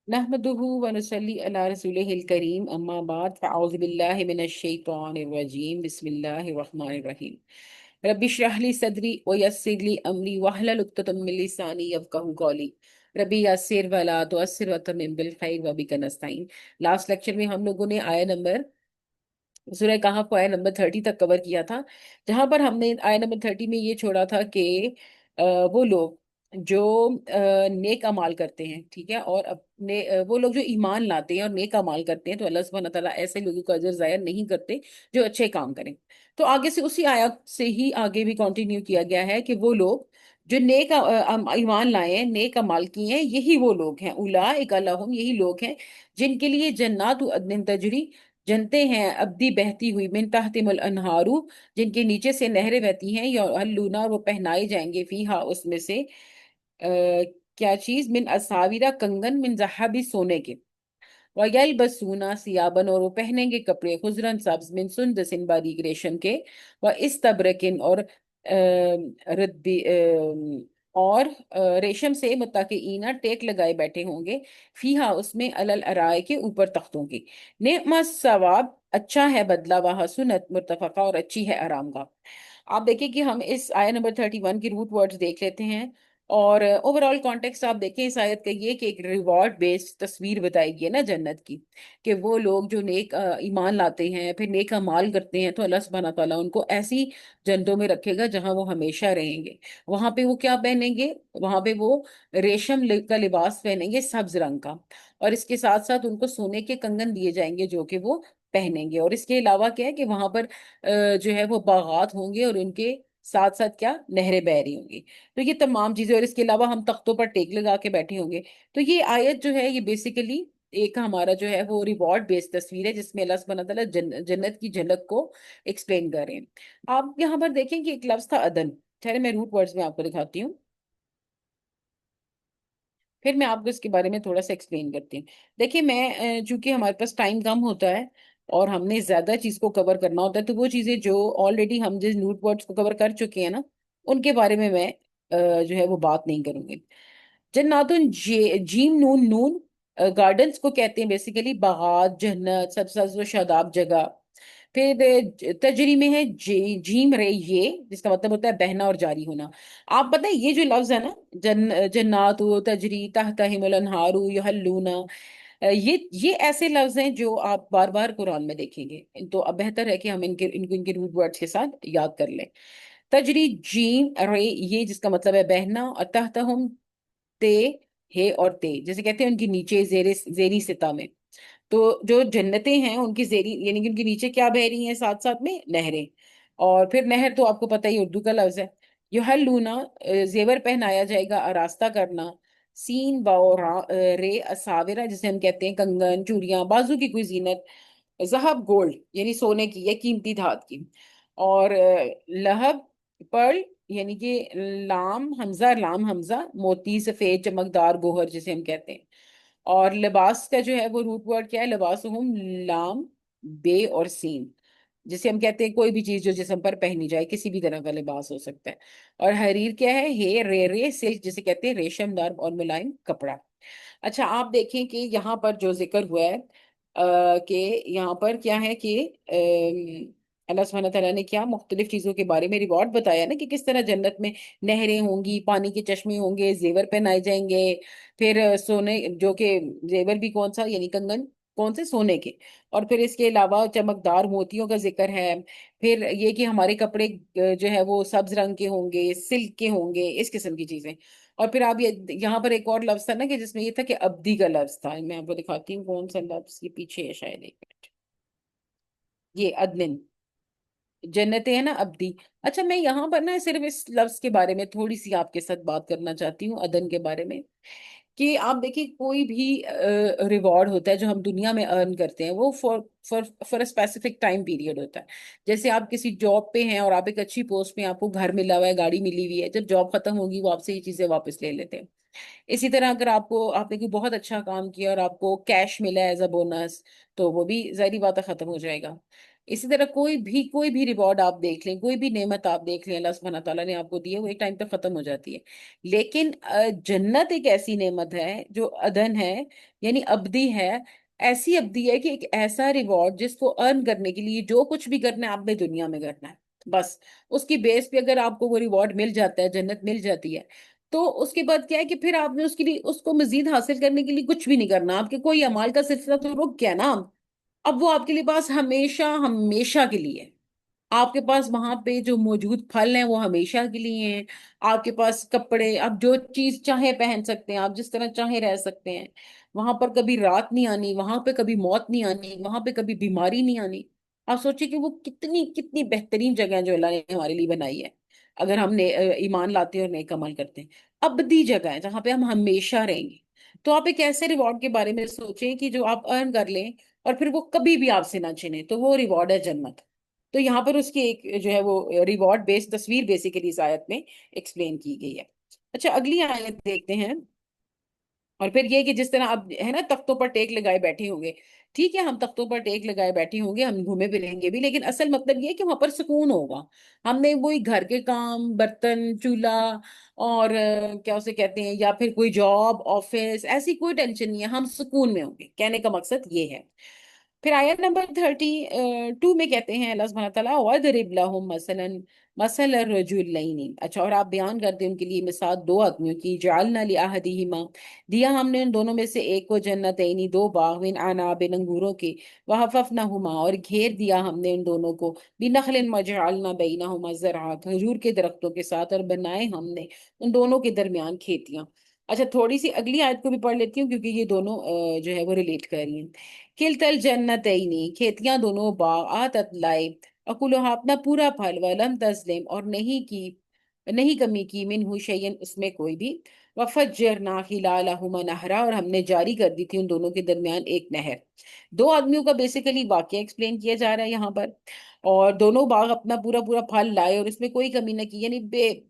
नहमदुहु व नुसल्ली अला रसूलिहिल करीम अम्मा बाद फ़अऊज़ु बिल्लाहि मिनश शैतानिर रजीम बिस्मिल्लाहिर रहमानिर रहीम रब्बि इश्रह ली सदरी व यस्सिर ली अमरी वहलुल उक़दतम मिन लिसानी यफ़क़हू क़ौली रब्बी यस्सिर वला तुअस्सिर वतमिम बिल खैर व बिका नस्तईन। लास्ट लेक्चर में हम लोगों ने आया नंबर सूरह कहफ को आया नंबर 30 तक कवर किया था, जहां पर हमने आया नंबर 30 में ये छोड़ा था कि वो लोग जो नेक अमाल करते हैं, ठीक है, और अपने वो लोग जो ईमान लाते हैं और नेक अमाल करते हैं, तो अल्लाह सुब्हानहू व तआला ऐसे लोगों का अजर जाया नहीं करते जो अच्छे काम करें। तो आगे से उसी आयत से ही आगे भी कंटिन्यू किया गया है कि वो लोग जो नेक ईमान लाए हैं, नेक अमाल किए हैं, यही वो लोग हैं। उलाइक लहुम, यही लोग हैं जिनके लिए जन्नातु अदनिन तजरी, जनते हैं अब्दी बहती हुई, मिन तहतिमुल अनहारू, जिनके नीचे से नहरें बहती हैं, या हल्लूना, वो पहनाए जाएंगे, फीहा, उसमें से क्या चीज, मिन असाविरा, कंगन, मिन जहाबी, सोने के, वयल बसूना सियाबन, और वो पहनेंगे कपड़े, खुजरन सब्ज, मिन सुंदसिन, बारीक रेशम के, व इस्तबरकिन, और रद्बी और रेशम से, मुत्तकीना, टेक लगाए बैठे होंगे, फीहा, उसमें, अलल अराय, के ऊपर तख्तों की, नेमा सवाब, अच्छा है बदला, व हसुनत मुर्तफका, और अच्छी है आरामगाह। आप देखिए कि हम इस आयत नंबर 31 की रूट वर्ड्स देख लेते हैं, और ओवरऑल कॉन्टेक्स्ट आप देखें इस आयत का ये कि एक रिवॉर्ड बेस्ड तस्वीर बताएगी है ना जन्नत की, कि वो लोग जो नेक ईमान लाते हैं, फिर नेक अमाल करते हैं, तो अल्लाह सुब्हानहू व तआला उनको ऐसी जन्नतों में रखेगा जहां वो हमेशा रहेंगे। वहां पे वो क्या पहनेंगे? वहां पे वो रेशम का लिबास पहनेंगे, सब्ज रंग का, और इसके साथ साथ उनको सोने के कंगन दिए जाएंगे जो कि वो पहनेंगे। और इसके अलावा क्या है कि वहां पर जो है वो बागात होंगे, और उनके साथ साथ क्या, नहरें बह रही होंगी। तो ये तमाम चीजें, और इसके अलावा हम तख्तों पर टेक लगा के बैठे होंगे। तो ये आयत जो है ये बेसिकली एक हमारा जो है वो रिवॉर्ड बेस्ड तस्वीर है, जिसमें अल्लाह सुब्हानहू व तआला जन्नत की झलक को एक्सप्लेन कर रहे हैं। आप यहाँ पर देखें कि एक लफ्ज था अदन। ठहरे मैं रूट वर्ड्स में आपको दिखाती हूँ, फिर मैं आपको इसके बारे में थोड़ा सा एक्सप्लेन करती हूँ। देखिए मैं चूंकि हमारे पास टाइम कम होता है और हमने ज्यादा चीज को कवर करना होता है, तो वो चीजें जो ऑलरेडी हम जिस रूट वर्ड्स को कवर कर चुके हैं ना, उनके बारे में मैं जो है वो बात नहीं करूंगी। जन्नातुन, जीम नून नून, गार्डन्स को कहते हैं बेसिकली, बागात, जन्नत, सब्ज व शादाब जगह। फिर तजरी में है जीम रे, ये जिसका मतलब होता है बहना और जारी होना। आप पता है ये जो लफ्ज है ना, जन्नातु तजरी तहतहिमुल अनहारू यहल्लूना, ये ऐसे लफ्ज हैं जो आप बार बार कुरान में देखेंगे। तो अब बेहतर है कि हम इनके रूट वर्ड्स के साथ याद कर लें। तजरी, जीम रे, ये जिसका मतलब है बहना, और तहतहुम, ते, हे और ते, जैसे कहते हैं उनके नीचे, जेरे जेरी सिता में। तो जो जन्नतें हैं उनकी जेरी, यानी कि उनके नीचे क्या बह रही हैं, साथ साथ में नहरें। और फिर नहर तो आपको पता ही उर्दू का लफ्ज है। युहल्लूना, जेवर पहनाया जाएगा, आरास्ता करना। सीन बाओ रे, असाविरा, जिसे हम कहते हैं कंगन, चूड़ियां, बाजू की कोई जीनत। जहब, गोल्ड, यानी सोने की या कीमती धात की। और लहब, पर्ल, यानी कि लाम हमजा, मोती, सफेद, चमकदार, गोहर जिसे हम कहते हैं। और लिबास का जो है वो रूट वर्ड क्या है? लिबासुहुम, लाम, बे और सीन, जिसे हम कहते हैं कोई भी चीज जो जिस्म पर पहनी जाए, किसी भी तरह का लिबास हो सकता है। और हरीर क्या है? हे रे रे, सिल्क जिसे कहते हैं रेशमदार और मुलायम कपड़ा। अच्छा आप देखें कि यहाँ पर जो जिक्र हुआ है कि यहाँ पर क्या है कि अल्लाह सुब्हानहू तआला ने क्या मुख्तलिफ चीजों के बारे में रिवॉर्ड बताया ना, कि किस तरह जन्नत में नहरें होंगी, पानी के चश्मे होंगे, जेवर पहनाए जाएंगे। फिर सोने, जो कि जेवर भी कौन सा, यानी कंगन कौन से, सोने के। और फिर इसके अलावा चमकदार मोतियों का जिक्र है। फिर ये कि हमारे कपड़े जो है वो सब्ज रंग के होंगे, सिल्क के होंगे, इस किस्म की चीजें। और फिर आप ये, यहाँ पर एक और लफ्ज था ना, कि जिसमें ये था कि अब्दी का लफ्ज था। मैं आपको दिखाती हूँ कौन सा लफ्ज, ये पीछे है शायद, एक मिनट। ये अदनिन, जन्नतें है ना, अब्दी। अच्छा मैं यहाँ पर ना सिर्फ इस लफ्ज के बारे में थोड़ी सी आपके साथ बात करना चाहती हूँ, अदन के बारे में। कि आप देखिए कोई भी रिवॉर्ड होता है जो हम दुनिया में अर्न करते हैं, वो फॉर स्पेसिफिक टाइम पीरियड होता है। जैसे आप किसी जॉब पे हैं और आप एक अच्छी पोस्ट पे हैं, आपको घर मिला हुआ है, गाड़ी मिली हुई है, जब जॉब खत्म होगी वो आपसे ये चीजें वापस ले लेते हैं। इसी तरह अगर आपने कोई बहुत अच्छा काम किया और आपको कैश मिला है एज अ बोनस, तो वो भी जाहिर बात है खत्म हो जाएगा। इसी तरह कोई भी रिवॉर्ड आप देख लें, कोई भी नेमत आप देख लें अल्लाह सुब्हानहू तआला ने आपको दी है, वो एक टाइम तक खत्म हो जाती है। लेकिन जन्नत एक ऐसी नेमत है जो अदन है, यानी अबदी है। ऐसी अबदी है कि एक ऐसा रिवॉर्ड जिसको अर्न करने के लिए जो कुछ भी करना है आपने दुनिया में करना है, बस उसकी बेस पे अगर आपको वो रिवॉर्ड मिल जाता है, जन्नत मिल जाती है, तो उसके बाद क्या है कि फिर आपने उसके लिए, उसको मजीद हासिल करने के लिए कुछ भी नहीं करना, आपके कोई अमाल का सिलसिला तो रुक गया ना। अब वो आपके लिए पास हमेशा हमेशा के लिए है। आपके पास वहां पे जो मौजूद फल हैं वो हमेशा के लिए हैं। आपके पास कपड़े, आप जो चीज चाहे पहन सकते हैं, आप जिस तरह चाहे रह सकते हैं। वहां पर कभी रात नहीं आनी, वहां पे कभी मौत नहीं आनी, वहां पे कभी बीमारी नहीं आनी। आप सोचिए कि वो कितनी कितनी बेहतरीन जगह है जो अल्लाह ने हमारे लिए बनाई है, अगर हम ईमान लाते हैं और नेक अमल करते हैं। अबदी जगह है जहां पे हम हमेशा रहेंगे। तो आप एक ऐसे रिवॉर्ड के बारे में सोचें कि जो आप अर्न कर लें और फिर वो कभी भी आपसे ना छिने, तो वो रिवॉर्ड है जन्नत। तो यहाँ पर उसकी एक जो है वो रिवॉर्ड बेस्ड तस्वीर बेसिकली इस आयत में एक्सप्लेन की गई है। अच्छा, अगली आयत देखते हैं। और फिर ये कि जिस तरह आप है ना तख्तों पर टेक लगाए बैठे होंगे, ठीक है, हम तख्तों पर टेक लगाए बैठे होंगे, हम घूमे फिरेंगे भी, लेकिन असल मतलब ये है कि वहां पर सुकून होगा। हमने वही घर के काम, बर्तन, चूल्हा और क्या उसे कहते हैं, या फिर कोई जॉब, ऑफिस, ऐसी कोई टेंशन नहीं है, हम सुकून में होंगे, कहने का मकसद ये है। फिर आयत नंबर 32 में कहते हैं अल्लाह सुब्हानहू तआला, वदरिब लहुम मसलन मसल रजुलैनी। अच्छा, और आप बयान करते हैं उनके लिए मिसाल दो आदमियों की, जअलना लिअहदिहिमा, दिया हमने उन दोनों में से एक को जन्नतैनी, दो बाग, मिन अनाबिन, अंगूरों के, वहफफनहुमा, और घेर दिया हमने उन दोनों को, बिनखलिन वजअलना बैनहुमा ज़रआ, खजूर के दरख्तों के साथ, और बनाए हमने उन दोनों के दरमियान खेतियां। अच्छा, थोड़ी सी अगली आयत को भी पढ़ लेती हूँ क्योंकि ये दोनों जो है वो रिलेट कर रही हैं। किलतल जन्नतैनी, खेतियां दोनों बाग, आतत लाई, अकुलहा, अपना पूरा फल, वलम तस्लिम, और नहीं कमी की, मिनहु शैयन, उसमें कोई भी, वफज्जरना खिलालहुमा नहरा, और हमने जारी कर दी थी उन दोनों के दरमियान एक नहर। दो आदमियों का बेसिकली वाकया एक्सप्लेन किया जा रहा है यहाँ पर। और दोनों बाग अपना पूरा पूरा फल लाए और इसमें कोई कमी न की, यानी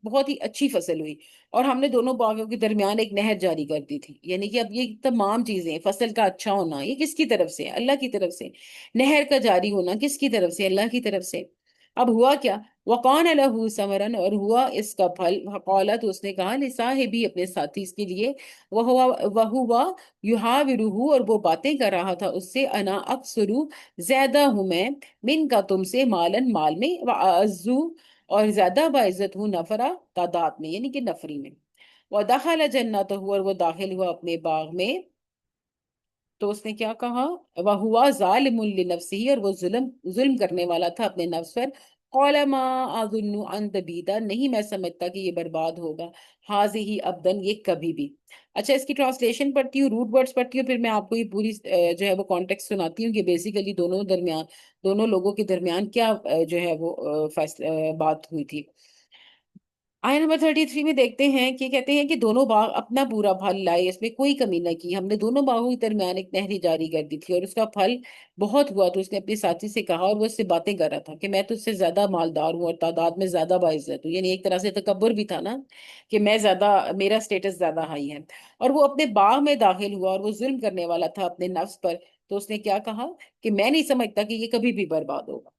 बहुत ही अच्छी फसल हुई। और हमने दोनों बागों के दरमियान एक नहर जारी कर दी थी, यानी कि अब ये तमाम चीजें, फसल का अच्छा होना, ये किसकी तरफ से है? अल्लाह की तरफ से। नहर का जारी होना किसकी तरफ से? अल्लाह की तरफ से। अब हुआ क्या? वकान लहू समरन, और हुआ इसका फल, फकाला, तो उसने कहा, लिसाहिबी, अपने साथी इसके लिए, वह हुआ युहाविरुहु, और वो बातें कर रहा था उससे, अना अक्सरू, ज्यादा हूं मैं, मिन का तुमसे, मालन, माल में, व अज्जू, और ज्यादा बाइज्जत हूँ, नफरा, तादाद में, यानी कि नफरी में। वह दखल जन्नत हुआ, और वो दाखिल हुआ अपने बाग में। तो उसने क्या कहा? वह हुआ जालिमुल लिनफ्सिही, और वो जुल्म जुल्म करने वाला था अपने नफ्स पर। क़ाल मा अज़ुन्नु अन तबीदा, नहीं मैं समझता कि ये बर्बाद होगा, हाज़िही अबदन, ये कभी भी। अच्छा, इसकी ट्रांसलेशन पढ़ती हूँ, रूट वर्ड्स पढ़ती हूँ, फिर मैं आपको ये पूरी जो है वो कॉन्टेक्स्ट सुनाती हूँ कि बेसिकली दोनों लोगों के दरमियान क्या जो है वो बात हुई थी। आय नंबर 33 में देखते हैं कि कहते हैं कि दोनों बाग अपना पूरा फल लाए, इसमें कोई कमी न की, हमने दोनों बागों के दरमियान एक नहर जारी कर दी थी, और उसका फल बहुत हुआ। तो उसने अपने साथी से कहा, और वो उससे बातें कर रहा था, कि मैं तुझसे ज्यादा मालदार हूँ और तादाद में ज्यादा बाइज्जत हूँ, यानी एक तरह से तकब्बुर भी था ना, कि मैं ज्यादा, मेरा स्टेटस ज्यादा हाई है। और वो अपने बाग में दाखिल हुआ, और वो जुल्म करने वाला था अपने नफ्स पर। तो उसने क्या कहा? कि मैं नहीं समझता कि ये कभी भी बर्बाद होगा।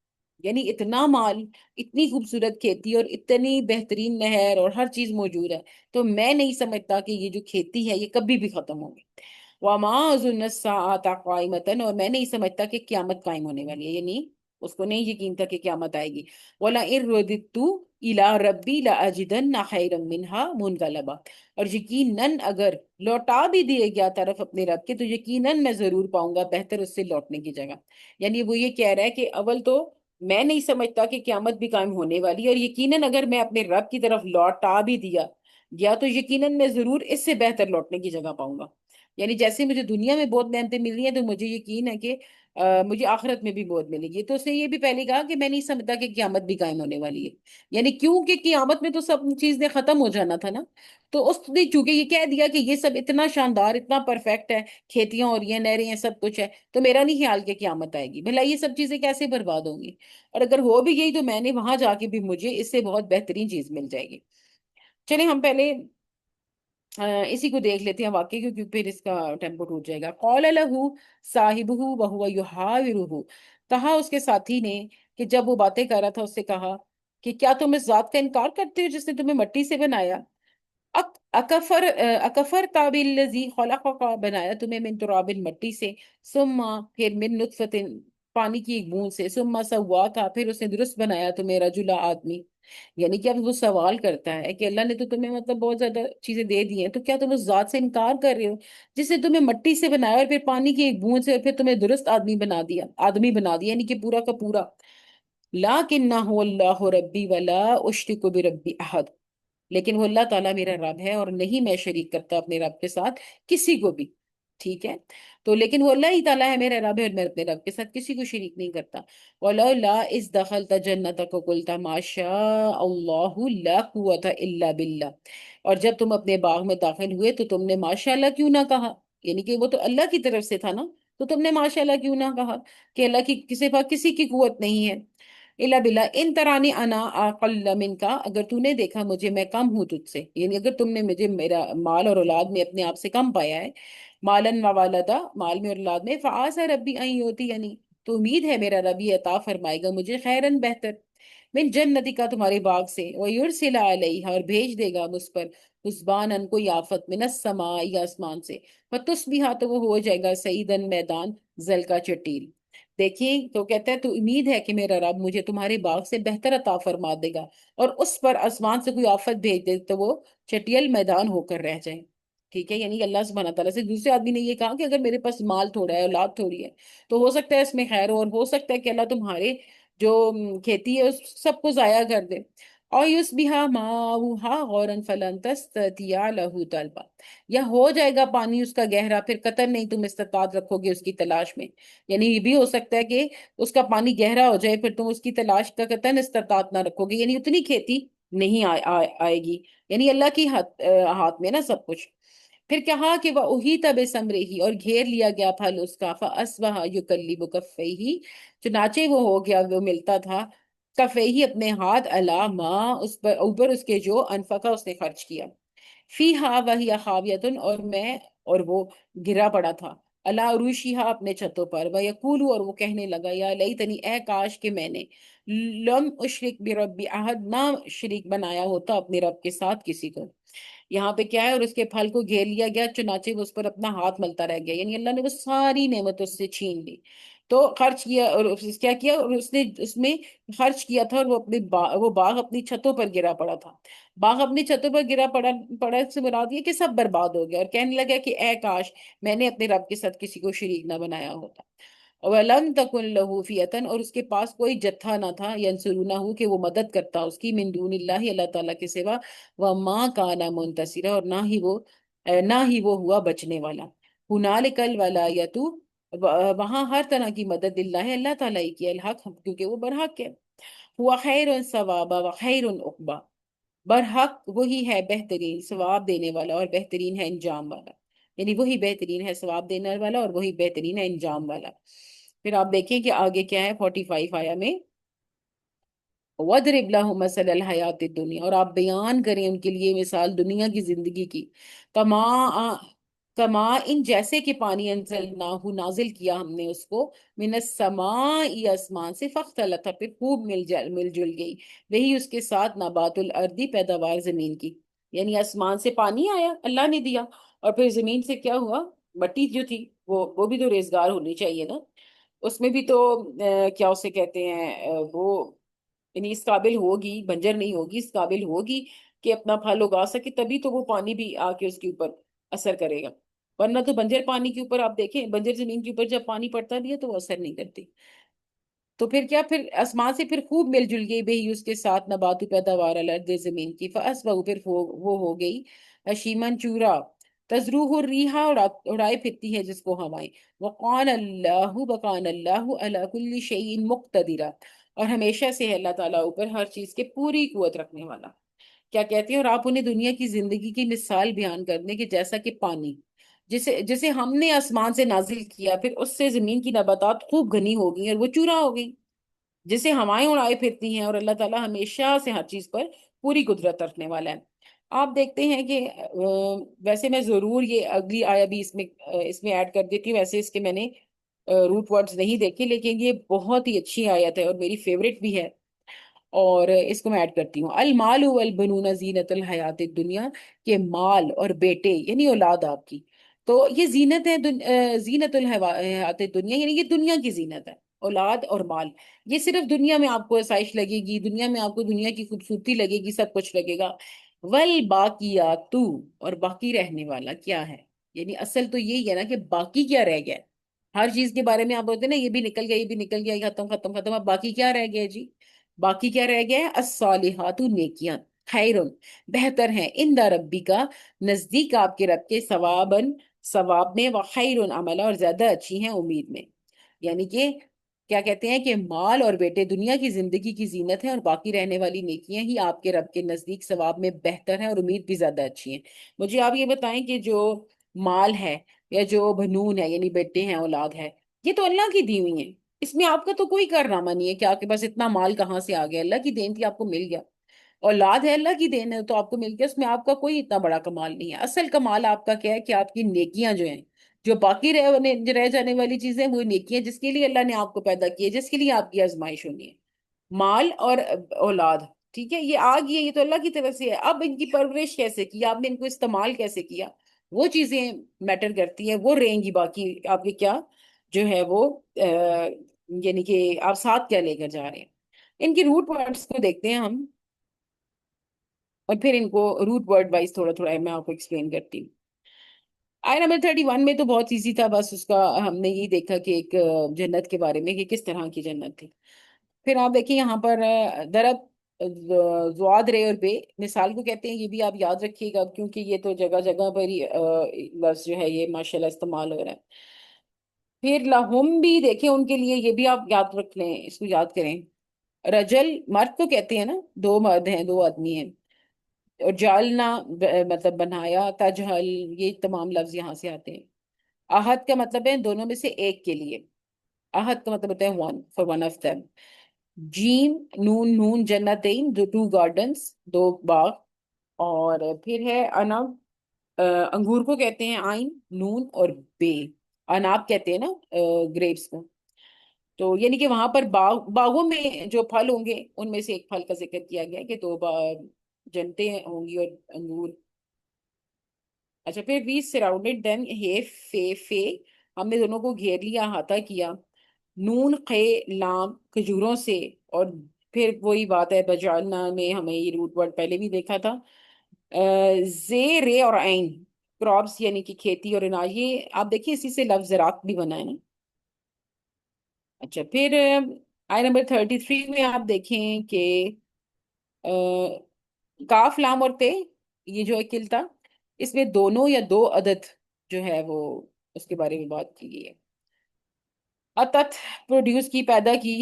यानी इतना माल, इतनी खूबसूरत खेती, और इतनी बेहतरीन नहर, और हर चीज मौजूद है, तो मैं नहीं समझता कि ये जो खेती है ये कभी भी खत्म होगी। वमा अज़ुन्नुस्साअता क़ाइमतन, और मैं नहीं समझता कि क्यामत कायम होने वाली है, यानी उसको नहीं यकीन था कि क्यामत आएगी। वला इन रुदितु इला रब्बी लाअजिदन्ना खैरम मिनहा मुनकलबा, और यकीनन अगर लौटा भी दिए गया तरफ अपने रब के, तो यकीनन मैं जरूर पाऊंगा बेहतर उससे लौटने की जगह। यानी वो ये कह रहा है कि अव्वल तो मैं नहीं समझता कि क्यामत भी कायम होने वाली है, और यकीनन अगर मैं अपने रब की तरफ लौटा भी दिया गया, तो यकीनन मैं जरूर इससे बेहतर लौटने की जगह पाऊंगा। यानी जैसे मुझे दुनिया में बहुत नेमतें मिल रही हैं, तो मुझे यकीन है कि मुझे आखिरत में भी बहुत मिलेगी। तो उसने ये भी पहले कहा कि मैं नहीं समझता कि क्यामत भी कायम होने वाली है, यानी क्योंकि क्यामत में तो सब चीजें खत्म हो जाना था ना। तो उसने चूंकि ये कह दिया कि ये सब इतना शानदार, इतना परफेक्ट है, खेतियां हो रही हैं, नहरें हैं, सब कुछ है, तो मेरा नहीं ख्याल कि क्यामत आएगी, भला ये सब चीजें कैसे बर्बाद होंगी? और अगर हो भी गई, तो मैंने वहां जाके भी मुझे इससे बहुत बेहतरीन चीज मिल जाएगी। चले हम पहले इसी को देख लेते हैं वाक्य क्योंकि फिर इसका टेम्पो टूट जाएगा। कौल लहू साहिबहु वहुव युहाविरुहु, कहा उसके साथी ने कि जब वो बातें कर रहा था उससे कहा कि क्या तुम इस जात का इनकार करते हो जिसने तुम्हें मट्टी से बनाया। अकफर ताबिल्लज़ी खलक़का, बनाया तुम्हें मिन तुराबिन, मिट्टी से, सुम्मा फिर मिन नुतफतिन, पानी की एक बूंद से, सुम्मा सव्वाका, फिर उसने दुरुस्त बनाया तुम्हें रजुला, आदमी। यानी कि अब वो सवाल करता है कि अल्लाह ने तो तुम्हें मतलब बहुत ज्यादा चीजें दे दी हैं, तो क्या तुम उस जात से इनकार कर रहे हो जिसने तुम्हें मिट्टी से बनाया और फिर पानी की एक बूंद से और फिर तुम्हें दुरुस्त आदमी बना दिया, आदमी बना दिया, यानी कि पूरा का पूरा। लाकिन्ना हु अल्लाहु रब्बी वला उश्रिकु बिरब्बी अहद, लेकिन वो अल्लाह ताला मेरा रब है और नहीं मैं शरीक करता अपने रब के साथ किसी को भी। ठीक है। तो लेकिन वो अल्लाह ही ताला है मेरा रब है और मैं अपने रब के साथ किसी को शरीक नहीं करता। वलौला इस दखलता जन्नतक कुलता माशा अल्लाहु ला कुव्वता इल्ला बिल्ला, और जब तुम अपने बाग में दाखिल हुए तो तुमने माशाअल्लाह क्यों ना कहा, यानी कि वो तो अल्लाह की तरफ से था ना, तो तुमने माशाअल्लाह क्यों ना कहा कि अल्लाह की किसी पास किसी की कुव्वत नहीं है। इला बिल्ला इन तरानी अना अक़ल्ल मिनका, अगर तूने देखा मुझे मैं कम हूं तुझसे, यानी अगर तुमने मुझे मेरा माल और औलाद में अपने आप से कम पाया है, मालन व वालदा, माल में और औलाद में, फ़आसा रब्बी अन योती, यानी तो उम्मीद है मेरा रब ये अता फरमाएगा मुझे खैरन बेहतर, मिन जन्नति का, तुम्हारे बाग से, व युरसिला अलैहा, और भेज देगा मुझ पर हुस्बानन, कोई आफत, मिनस समा, या आसमान से, फतुस्बिहा, तो वो हो जाएगा सईदन, मैदान, जल का चटील। देखिए तो कहता है तो उम्मीद है कि मेरा रब मुझे तुम्हारे बाग से बेहतर अता फरमा देगा, और उस पर आसमान से कोई आफत भेज दे तो वो चटियल मैदान होकर रह जाए। ठीक है, यानी अल्लाह सुब्हानहू तआला से दूसरे आदमी ने ये कहा कि अगर मेरे पास माल थोड़ा है, औलाद थोड़ी है, तो हो सकता है इसमें खैर हो, और हो सकता है कि अल्लाह तुम्हारे जो खेती है उस सबको जाया कर दे। और युस्बिहा माऊहा गौरन फलन तस्ततिया लहू तलबा, या हो जाएगा पानी उसका गहरा, फिर कतन नहीं तुम इस्तात रखोगे उसकी तलाश में। यानी ये भी हो सकता है कि उसका पानी गहरा हो जाए, फिर तुम उसकी तलाश का कतन इस्तात ना रखोगे, यानी उतनी खेती नहीं आएगी। यानी अल्लाह की हाथ में ना सब कुछ। फिर कहा कि वह उही तब समरे ही, और घेर लिया गया फल उसका, फअस्बहा युकल्लिबु कफ़ैही, चुनाचे वो हो गया, वो मिलता था कफ़ैही अपने हाथ, अला माँ उस पर, ऊपर उसके जो अनफका उसने खर्च किया, फी हा वही खावियतुन, और मैं और वो गिरा पड़ा था, अला अरूशिहा अपने छतों पर, वह यकूलु, और वो कहने लगा, या लईतनी ए काश के मैंने लम उशरिक बिरब्बी अहद, ना शरीक बनाया होता अपने रब के साथ किसी को। यहाँ पे क्या है, और उसके फल को घेर लिया गया, चुनाचे वो उस पर अपना हाथ मलता रह गया, यानी अल्लाह ने वो सारी नेमत उससे छीन ली। तो खर्च किया, और क्या किया, और उसने उसमें खर्च किया था, और वो अपने वो बाग अपनी छतों पर गिरा पड़ा था। बाग अपनी छतों पर गिरा पड़ा पड़ा से मुराद ये कि सब बर्बाद हो गया, और कहने लगा कि ए काश मैंने अपने रब के साथ किसी को शरीक ना बनाया होता। वलम तकुन लहू फियतन, और उसके पास कोई जत्था ना था, यंसुरूना हो कि वो मदद करता उसकी, मिन दूनिल्लाहि, अल्लाह ताला के सिवा, व माँ काना मुंतसिरा, और ना ही वो हुआ बचने वाला। हुनालिकल वलायतु, वहां हर तरह की मदद लिल्लाह है, अल्लाह ताला ही की, अल हक, क्योंकि वो बरहक है। हुआ खैरुन सवाबा व खैरुन उक़बा, बरहक वही है बेहतरीन सवाब देने वाला और बेहतरीन है इंजाम वाला, यानी वही बेहतरीन है सवाब देने वाला और वही बेहतरीन है इंजाम वाला। फिर आप देखें कि आगे क्या है 45 आया में, वदरिब लहुम मसलल हयात दुनिया, और आप बयान करें उनके लिए मिसाल दुनिया की जिंदगी की, कमा कमा इन जैसे कि पानी अंजलनाहु नाजिल किया हमने उसको, मिनस समा, ये आसमान से, फख्तलत, फिर खूब मिलजुल गई, वही उसके साथ नबातुल अर्दी, पैदावार जमीन की। यानी आसमान से पानी आया, अल्लाह ने दिया, और फिर जमीन से क्या हुआ, मिट्टी जो थी वो भी तो रेजगार होनी चाहिए ना, उसमें भी तो क्या उसे कहते हैं वो, यानी इस काबिल होगी, बंजर नहीं होगी, इस काबिल होगी कि अपना फल उगा सके, तभी तो वो पानी भी आके उसके ऊपर असर करेगा। वरना तो बंजर पानी के ऊपर आप देखें, बंजर जमीन के ऊपर जब पानी पड़ता भी है तो वो असर नहीं करती। तो फिर क्या, फिर आसमान से फिर खूब मिलजुल गई बेही उसके साथ नबातु पैदावार अलर्द जमीन की, फअस्बहु, फिर वो हो गई हशीमन चूरा, तजरूह रिहा, उड़ाए फिरती है जिसको हवाएं, वकान अल्लाहु बकान अल्लाहु अला कुल्ली शैइन मुक्तदिरा, और हमेशा से है अल्लाह ताला ऊपर हर चीज के पूरी कुवत रखने वाला। क्या कहती है, और आप उन्हें दुनिया की जिंदगी की मिसाल बयान कर दें कि जैसा कि पानी जिसे जिसे हमने आसमान से नाजिल किया, फिर उससे जमीन की नबातात खूब घनी हो गई और वो चूरा हो गई, जिसे हवाएं उड़ाए फिरती हैं, और अल्लाह ताला हमेशा से हर चीज पर पूरी कुदरत रखने वाला है। آپ دیکھتے ہیں کہ ویسے میں ضرور یہ اگلی آیا بھی اس میں ایڈ کر دیتی ہوں، ویسے اس کے میں نے روٹ ورڈز نہیں دیکھے، لیکن یہ بہت ہی اچھی آیت ہے اور میری فیوریٹ بھی ہے، اور اس کو میں ایڈ کرتی ہوں۔ المال والبنون زینت الحیات الدنیا، کہ مال اور بیٹے یعنی اولاد آپ کی، تو یہ زینت ہے، زینت الحیات الدنیا، یعنی یہ دنیا کی زینت ہے، اولاد اور مال۔ یہ صرف دنیا میں آپ کو آسائش لگے گی، دنیا میں آپ کو دنیا کی خوبصورتی لگے گی، سب کچھ لگے گا۔ والباقیات، اور باقی رہنے والا کیا ہے؟ یعنی اصل تو یہی ہے نا کہ باقی کیا رہ گیا ہے؟ ہر چیز کے بارے میں آپ بولتے ہیں نا یہ بھی نکل گیا، یہ بھی نکل گیا، یہ ختم ختم ختم، اب باقی کیا رہ گیا جی؟ باقی کیا رہ گیا ہے؟ الصالحات، نیکیاں، خیرن، بہتر ہیں، عند ربی کا، نزدیک آپ کے رب کے، ثوابن، ثواب میں، وخیرن عملا، اور زیادہ اچھی ہیں امید میں۔ یعنی کہ کیا کہتے ہیں کہ مال اور بیٹے دنیا کی زندگی کی زینت ہے، اور باقی رہنے والی نیکیاں ہی آپ کے رب کے نزدیک ثواب میں بہتر ہیں اور امید بھی زیادہ اچھی ہیں۔ مجھے آپ یہ بتائیں کہ جو مال ہے یا جو بنون ہے یعنی بیٹے ہیں، اولاد ہے، یہ تو اللہ کی دی ہوئی ہیں، اس میں آپ کا تو کوئی کارنامہ نہیں ہے کہ آپ کے پاس اتنا مال کہاں سے آ گیا، اللہ کی دین تھی آپ کو مل گیا۔ اولاد ہے اللہ کی دین ہے تو آپ کو مل گیا، اس میں آپ کا کوئی اتنا بڑا کمال نہیں ہے۔ اصل کمال آپ کا کیا ہے کہ آپ کی نیکیاں جو ہیں، جو باقی رہ جانے والی چیزیں وہ نیکیاں، جس کے لیے اللہ نے آپ کو پیدا کیا، جس کے لیے آپ کی آزمائش ہونی ہے۔ مال اور اولاد، ٹھیک ہے، یہ آ گئی ہے، یہ تو اللہ کی طرف سے ہے، اب ان کی پرورش کیسے کی، آپ نے ان کو استعمال کیسے کیا، وہ چیزیں میٹر کرتی ہیں، وہ رہیں گی باقی آپ کے کیا جو ہے وہ یعنی کہ آپ ساتھ کیا لے کر جا رہے ہیں۔ ان کی روٹ ورڈز کو دیکھتے ہیں ہم، اور پھر ان کو روٹ ورڈ وائز تھوڑا تھوڑا میں آپ کو ایکسپلین کرتی ہوں۔ آئی نمبر 31 میں تو بہت ایزی تھا، بس اس کا ہم نے یہ دیکھا کہ ایک جنت کے بارے میں کہ کس طرح کی جنت تھی۔ پھر آپ دیکھیں یہاں پر درب، زواد، رے اور بے، مثال کو کہتے ہیں، یہ بھی آپ یاد رکھیے گا کیونکہ یہ تو جگہ جگہ پر ہی لفظ جو ہے یہ ماشاءاللہ استعمال ہو رہا ہے۔ پھر لہم بھی دیکھیں ان کے لیے، یہ بھی آپ یاد رکھ لیں، اس کو یاد کریں۔ رجل مرد کو کہتے ہیں نا، دو مرد ہیں، دو آدمی ہیں، اور جالنا مطلب بنایا، تجہل، یہ تمام لفظ یہاں سے آتے ہیں۔ احد کا مطلب ہے دونوں میں سے ایک کے لیے، احد کا مطلب ہوتا ہے one, for one of them۔ جیم، نون، نون، جنتین، دو ٹو گارڈنز، دو باغ۔ اور پھر ہے انب، انگور کو کہتے ہیں آئن، نون اور بے، اناب کہتے ہیں نا گریپس کو۔ تو یعنی کہ وہاں پر باغوں میں جو پھل ہوں گے ان میں سے ایک پھل کا ذکر کیا گیا کہ دو جنتیں ہوں گی اور انگور۔ اچھا پھر وی سراؤنڈیڈ دین، ہے فے، ہم نے دونوں کو گھیر لیا، احاطہ کیا، نون، قے، لام، کھجوروں سے، اور پھر وہی بات ہے بجالنا میں ہمیں یہ روٹ ورڈ پہلے بھی دیکھا تھا، زے، رے اور عین، کراپس یعنی کہ کھیتی اور اناج، یہ آپ دیکھیے اسی سے لفظ زراعت بھی بنا ہے نا۔ اچھا پھر آئی نمبر 33 میں آپ دیکھیں کہ کاف، لام اور تے، یہ جو ہے کلتا، اس میں دونوں یا دو عدد جو ہے وہ اس کے بارے میں بات کی گئی ہے۔ اتت، پروڈیوس کی، پیدا کی،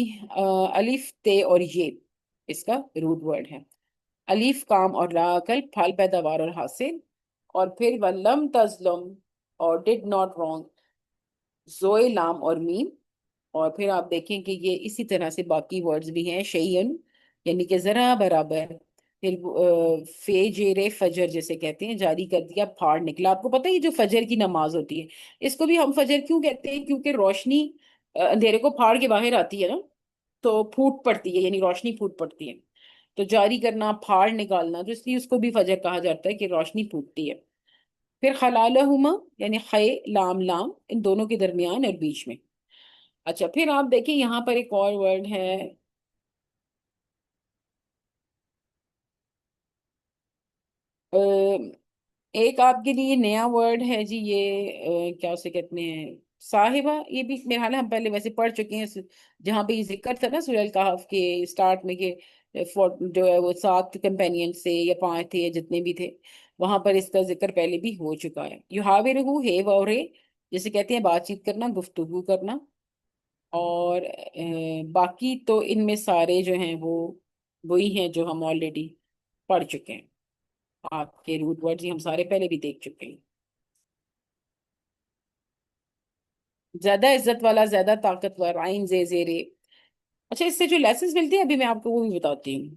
الف، تے اور یہ اس کا روٹ ورڈ ہے۔ الف کام اور لا عقل، پھل، پیداوار اور حاصل۔ اور پھر ولم تظلم، اور ڈڈ ناٹ رانگ، زوئے، لام اور میم۔ اور پھر آپ دیکھیں کہ یہ اسی طرح سے باقی ورڈز بھی ہیں، شیئن یعنی کہ ذرا برابر، پھر فجر، فجر جیسے کہتے ہیں، جاری کر دیا، پھاڑ نکلا۔ آپ کو پتہ ہے یہ جو فجر کی نماز ہوتی ہے اس کو بھی ہم فجر کیوں کہتے ہیں؟ کیونکہ روشنی اندھیرے کو پھاڑ کے باہر آتی ہے نا، تو پھوٹ پڑتی ہے، یعنی روشنی پھوٹ پڑتی ہے، تو جاری کرنا، پھاڑ نکالنا، تو اس لیے اس کو بھی فجر کہا جاتا ہے کہ روشنی پھوٹتی ہے۔ پھر خلالہما یعنی خے، لام، لام، ان دونوں کے درمیان اور بیچ میں۔ اچھا پھر آپ دیکھیں یہاں پر ایک اور ورڈ ہے، ایک آپ کے لیے نیا ورڈ ہے جی، یہ کیا اسے کہتے ہیں، صاحبہ، یہ بھی میرے حال ہم پہلے ویسے پڑھ چکے ہیں، جہاں پہ یہ ذکر تھا نا سورہ الکہف کے سٹارٹ میں کہ جو ہے وہ 7 کمپینین سے یا 5 تھے یا جتنے بھی تھے، وہاں پر اس کا ذکر پہلے بھی ہو چکا ہے۔ یحاورہ، ہے و رے، جسے کہتے ہیں بات چیت کرنا، گفتگو کرنا۔ اور باقی تو ان میں سارے جو ہیں وہ وہی ہیں جو ہم آلریڈی پڑھ چکے ہیں، آپ کے روٹ ورڈز ہی ہم سارے پہلے بھی دیکھ چکے ہیں۔ زیادہ عزت والا، زیادہ طاقتور، عین، زے، زیرے۔ اچھا اس سے جو لیسنز ملتے ہیں ابھی میں آپ کو وہ بھی بتاتی ہوں۔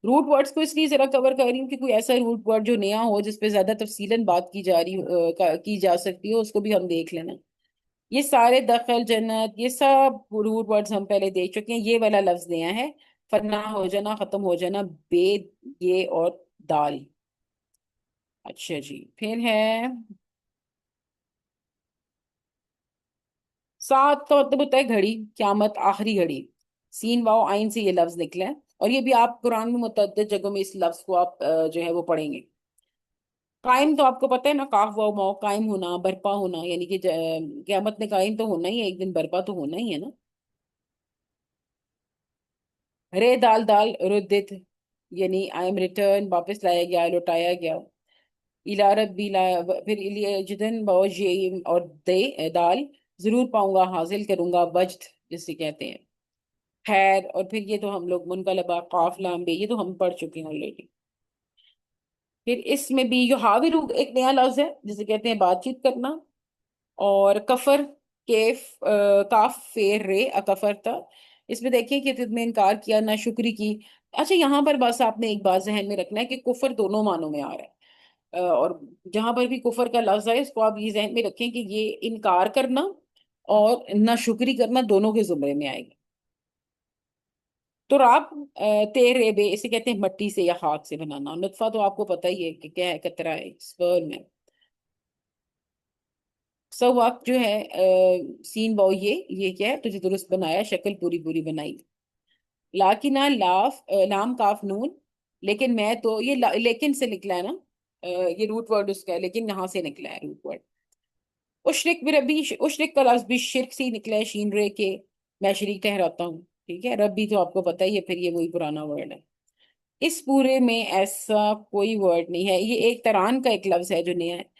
रूट वर्ड्स को इसलिए जरा कवर कर रही हूँ कि कोई ऐसा रूट वर्ड जो नया हो जिसपे ज्यादा तफसीलन बात की जा रही की जा सकती हो, उसको भी हम देख लेना। ये सारे दखल, जन्नत, ये सब रूट वर्ड्स हम पहले देख चुके हैं। ये वाला लफ्ज नया है, फना हो जाना, खत्म हो जाना, बेद, ये और दाल। अच्छा जी, फिर है सात का मतलब होता है घड़ी, क्यामत, आखिरी घड़ी। सीन वाओ आइन से ये लफ्ज निकला है, और ये भी आप कुरान में मुतअद्दिद जगहों में इस लफ्ज को आप जो है वो पढ़ेंगे। कायम तो आपको पता है ना, काफ वाओ माओ, कायम होना, बर्पा होना, यानी कि क्यामत ने कायम तो होना ही है, एक दिन बर्पा तो होना ही है ना। रे दाल दाल, रुद्दित, यानी आई एम रिटर्न, वापस लाया गया, लौटाया गया। इला रब्बी ला, फिर इलियजदन ये और दे दाल, जरूर पाऊंगा, हासिल करूंगा, वजद जिसे कहते हैं। खैर, और फिर ये तो हम लोग मुनकलबा, काफ लाम बे, ये तो हम पढ़ चुके हैं ऑलरेडी। फिर इसमें भी यो हाविर एक नया लफ्ज है जिसे कहते हैं बातचीत करना। और कफर, केफ काफ फेर रे अकफर था। इसमें देखिए कि तुमने इनकार किया, ना शुक्री की। अच्छा, यहाँ पर बस आपने एक बात जहन में रखना है कि कुफर दोनों मानों में आ रहा है। और जहां पर भी कुफर का लफ्ज है, इसको आप ये जहन में रखें कि ये इनकार करना और ना शुक्री करना दोनों के जुमरे में आएगा। तो आप तेरे बे, इसे कहते हैं मट्टी से या हाथ से बनाना। नुत्फा तो आपको पता ही है कि क्या है, कतरा है, स्पर्म है। सब वक्त जो है सीन बॉय, ये क्या है, तुझे दुरुस्त बनाया, शक्ल पूरी पूरी बनाई। लाकिना लाफ लाम काफ नून, लेकिन मैं तो ये लेकिन से निकला है ना। ये रूट वर्ड उसका है, लेकिन यहाँ से निकला है रूट वर्ड। उशरिक भी रबी, उशरिक का लफ्ज भी शिरक से ही निकला है, शीन रे के, मैं शरीक ठहराता हूँ। ठीक है, रबी तो आपको पता ही है, फिर ये वही पुराना वर्ड है। इस पूरे में ऐसा कोई वर्ड नहीं है। ये एक तरान का एक लफ्ज है जो नया है।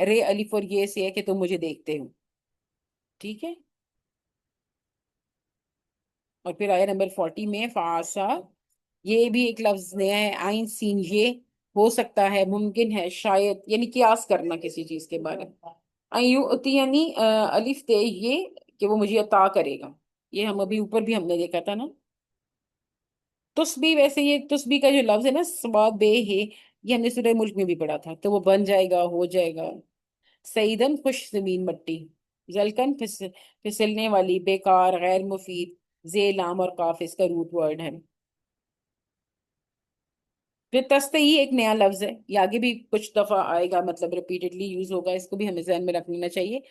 रे अलिफ और ये से है कि तुम मुझे देखते हो। ठीक है। और फिर आया नंबर 40 में फासा, ये भी एक लफ्ज नया है। आइन सीन ये, हो सकता है, मुमकिन है, शायद, यानी कियास करना किसी चीज के बारे में। अयुति यानी अलिफ ते ये, कि वो मुझे अता करेगा। ये हम अभी ऊपर भी हमने देखा था ना। तुस्बी, वैसे ये तुस्बी का जो लफ्ज है ना, सवा बे है, ये हमने सूरह मुल्क में भी पढ़ा था, तो वो बन जाएगा, हो जाएगा। सईदन, खुश जमीन मट्टी। जलकन, फिसलने वाली, बेकार, गैर मुफीद। जे लाम और काफ इसका रूट वर्ड है। फिर तस्तई एक नया लफ्ज है, ये आगे भी कुछ दफा आएगा, मतलब रिपीटेडली यूज होगा, इसको भी हमें ध्यान में रख लेना चाहिए।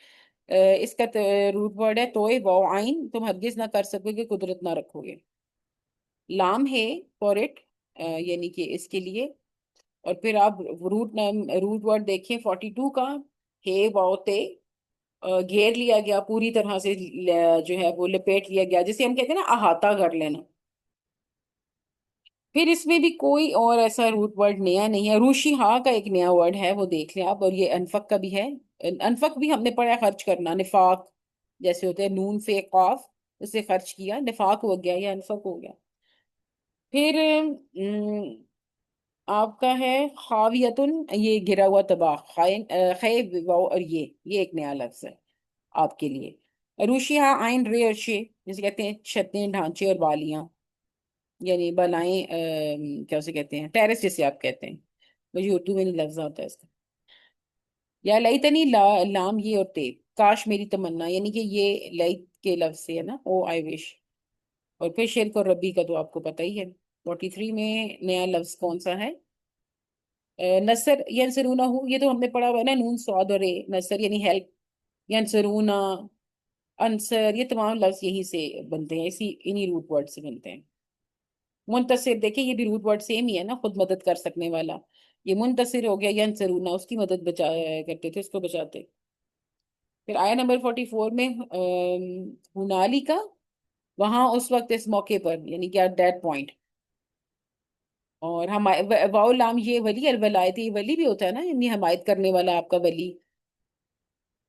इसका रूट वर्ड है तोय वाओ आइन, तुम हरगिज ना कर सकोगे, कुदरत ना रखोगे। लाम है फॉर इट, यानी कि इसके लिए। और फिर आप रूट वर्ड देखें 42 का, हे वाओ ते, घेर लिया गया पूरी तरह से, जो है वो लपेट लिया गया, जिसे हम कहते हैं ना अहाता कर लेना। फिर इसमें भी कोई और ऐसा रूट वर्ड नया नहीं है। रूशी हाँ का एक नया वर्ड है, वो देख लें आप। और ये अनफक का भी है। अनफक भी हमने पढ़ा है, खर्च करना, निफाक जैसे होते हैं, नून फे कॉफ, उसे खर्च किया, निफाक हो गया या अनफक हो गया। फिर आपका है खावियतुन, ये गिरा हुआ तबाह, खाइन खै वाव, और ये एक नया लफ्ज है आपके लिए। रूशिया आइन रे और शे, जिसे कहते हैं छतें, ढांचे और वालियां, यानी बनाएं, क्या उसे कहते हैं, टेरेस जिसे आप कहते हैं। मुझे उर्दू में नहीं लफ्ज आता है इसका। या लईतनी लाम ये और ते, काश मेरी तमन्ना, यानी कि ये लई के लफ्ज से है ना, ओ आई विश। और फिर शिर्क और रबी का तो आपको पता ही है। 43 में नया लफ्ज कौन सा है? नसर यंसरूना हूँ, ये तो हमने पढ़ा हुआ है ना, नून स्वाद और ए, नसर यानी हेल्प। यंसरूना, अंसर, ये तमाम लफ्ज यहीं से बनते हैं, इसी इन्हीं रूट वर्ड से बनते हैं। मुंतसिर, देखिए ये भी रूट वर्ड सेम ही है ना, खुद मदद कर सकने वाला। ये मुंतसिर हो गया, यंसरूना उसकी मदद बचा करते थे, उसको बचाते। फिर आया नंबर 44 में हुनालिका, वहां उस वक्त, इस मौके पर, यानी कि एट दैट पॉइंट। और हम वाओ लाम ये वली, और वलायत ये वली भी होता है ना, यानी हमायत करने वाला आपका वली।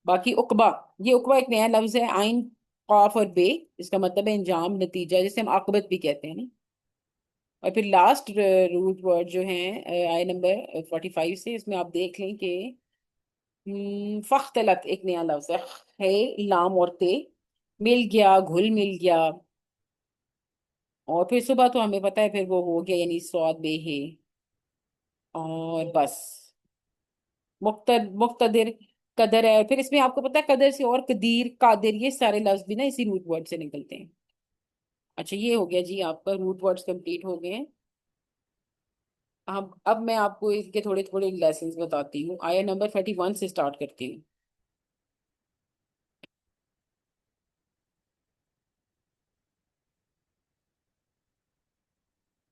बाकी उकबा, ये उकबा एक नया लफ्ज है। आइन, काफ और बे, इसका मतलब है अंजाम, नतीजा, जिसे हम आकबत भी कहते हैं ना। और फिर लास्ट रूट वर्ड जो है आई नंबर 45 से, इसमें आप देख लें कि फख्तलत एक नया लफ्ज है लाम और ते, मिल गया, घुल मिल गया। और फिर सुबह तो हमें पता है फिर वो हो गया, यानी स्वाद बेहे, और बस मुक्तदिर, कदर है। फिर इसमें आपको पता है कदर से और कदीर, कादिर, ये सारे लफ्ज भी ना इसी रूट वर्ड से निकलते हैं। अच्छा, ये हो गया जी, आपका रूट वर्ड्स कंप्लीट हो गए हैं। अब मैं आपको इसके थोड़े थोड़े लेसन्स बताती हूँ। आया नंबर 31 से स्टार्ट करती हूँ।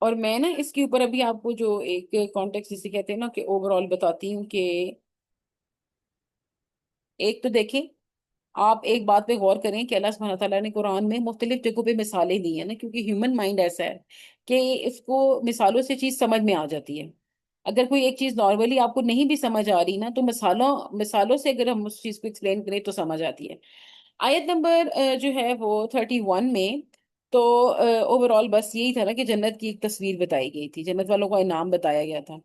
और मैं ना इसके ऊपर अभी आपको जो एक कॉन्टेक्स्ट जिसे कहते हैं ना कि ओवरऑल बताती हूँ कि एक तो देखें, आप एक बात पे गौर करें कि अल्लाह सुब्हानहू तआला ने कुरान में मुख्तलिफ जगहों पे मिसालें दी है ना, क्योंकि ह्यूमन माइंड ऐसा है कि इसको मिसालों से चीज समझ में आ जाती है। अगर कोई एक चीज नॉर्मली आपको नहीं भी समझ आ रही ना, तो मिसालों मिसालों से अगर हम उस चीज को एक्सप्लेन करें तो समझ आती है। आयत नंबर जो है वो 31 में, तो ओवरऑल बस यही था ना कि जन्नत की एक तस्वीर बताई गई थी, जन्नत वालों का इनाम बताया गया था।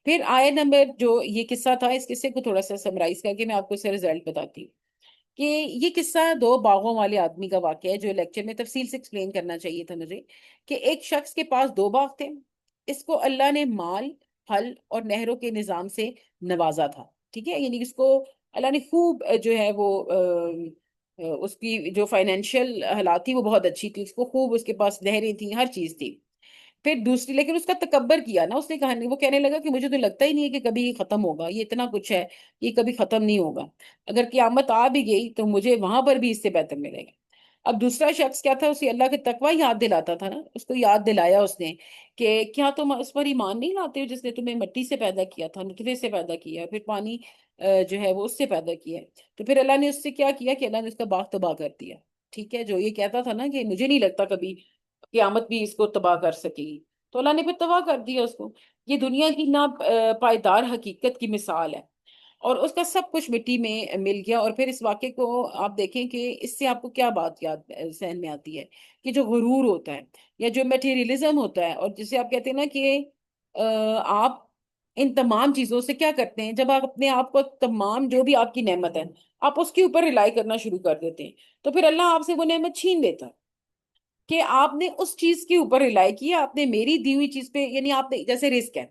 फिर आयत नंबर जो ये किस्सा था, इस किस्से को थोड़ा सा समराइज करके मैं आपको इसका रिजल्ट बताती हूँ। कि ये किस्सा दो बागों वाले आदमी का वाकया है, जो लेक्चर में तफसील से एक्सप्लेन करना चाहिए था मुझे। कि एक शख्स के पास दो बाग थे। इसको अल्लाह ने माल, फल और नहरों के निजाम से नवाजा था। ठीक है, यानी इसको अल्लाह ने खूब जो है वो उसकी जो फाइनेंशियल हालात थी वो बहुत अच्छी थी, उसको खूब, उसके पास नहरें थी, हर चीज थी। फिर दूसरी, लेकिन उसका तकब्बर किया ना उसने, कहानी वो कहने लगा कि मुझे तो लगता ही नहीं है कि कभी ये खत्म होगा, ये इतना कुछ है, ये कभी खत्म नहीं होगा। अगर क़यामत आ भी गई तो मुझे वहां पर भी इससे बेहतर मिलेगा। अब दूसरा शख्स क्या था, उसे अल्लाह के तकवा याद दिलाता था ना, उसको याद दिलाया उसने कि क्या तुम उस पर ईमान नहीं लाते हो जिसने तुम्हें मिट्टी से पैदा किया था, नुतफे से पैदा किया, फिर पानी जो है वो उससे पैदा किया। तो फिर अल्लाह ने उससे क्या किया कि अल्लाह ने उसका बाग तबाह कर दिया। ठीक है, जो ये कहता था ना कि मुझे नहीं लगता कभी क़यामत भी इसको तबाह कर सकेगी, तो अल्लाह ने फिर तबाह कर दिया उसको। ये दुनिया की ना पायदार हकीकत की मिसाल है। और उसका सब कुछ मिट्टी में मिल गया। और फिर इस वाक्य को आप देखें कि इससे आपको क्या बात याद सहन में आती है, कि जो गुरूर होता है या जो मटेरियलिज्म होता है, और जिसे आप कहते हैं ना कि आप इन तमाम चीजों से क्या करते हैं, जब आप अपने आप को तमाम जो भी आपकी नेमत है आप उसके ऊपर रिलाई करना शुरू कर देते हैं, तो फिर अल्लाह आपसे वो नेमत छीन लेता है। कि आपने उस चीज के ऊपर रिलाई किया, आपने मेरी दी हुई चीज पे, यानी आपने जैसे रिस्क है,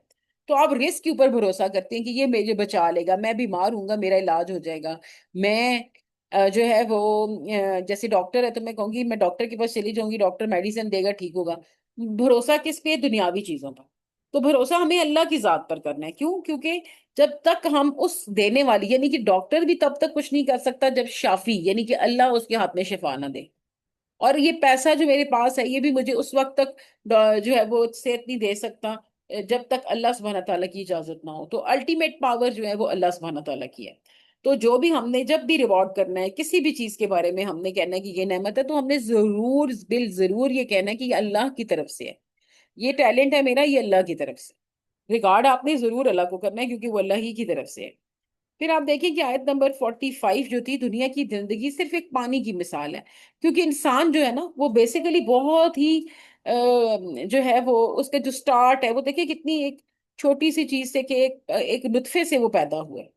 तो आप रिस्क के ऊपर भरोसा करते हैं कि ये मुझे बचा लेगा, मैं बीमार हूंगा मेरा इलाज हो जाएगा। मैं जो है वो जैसे डॉक्टर है तो मैं कहूंगी मैं डॉक्टर के पास चली जाऊंगी, डॉक्टर मेडिसिन देगा, ठीक होगा। भरोसा किस पे? दुनियावी चीजों पर। तो भरोसा हमें अल्लाह की जात पर करना है। क्यों? क्योंकि जब तक हम उस देने वाली, यानी कि डॉक्टर भी तब तक कुछ नहीं कर सकता जब शाफी यानी कि अल्लाह उसके हाथ में शिफा ना दे। और ये पैसा जो मेरे पास है ये भी मुझे उस वक्त तक जो है वो सेहत नहीं दे सकता जब तक अल्लाह सुब्हाना ताला की इजाजत ना हो। तो अल्टीमेट पावर जो है वो अल्लाह सुब्हाना ताला की है। तो जो भी हमने जब भी रिवॉर्ड करना है किसी भी चीज के बारे में, हमने कहना है कि ये नेमत है, तो हमने जरूर बिल जरूर ये कहना है कि ये अल्लाह की तरफ से है, ये टैलेंट है मेरा, ये अल्लाह की तरफ से। रिगार्ड आपने जरूर अल्लाह को करना है क्योंकि वो अल्लाह ही की तरफ से है। फिर आप देखिए कि आयत नंबर 45 जो थी, दुनिया की जिंदगी सिर्फ एक पानी की मिसाल है। क्योंकि इंसान जो है ना वो बेसिकली बहुत ही जो है वो उसका जो स्टार्ट है वो देखिए कितनी एक छोटी सी चीज से, कि एक नुत्फे से वो पैदा हुआ है।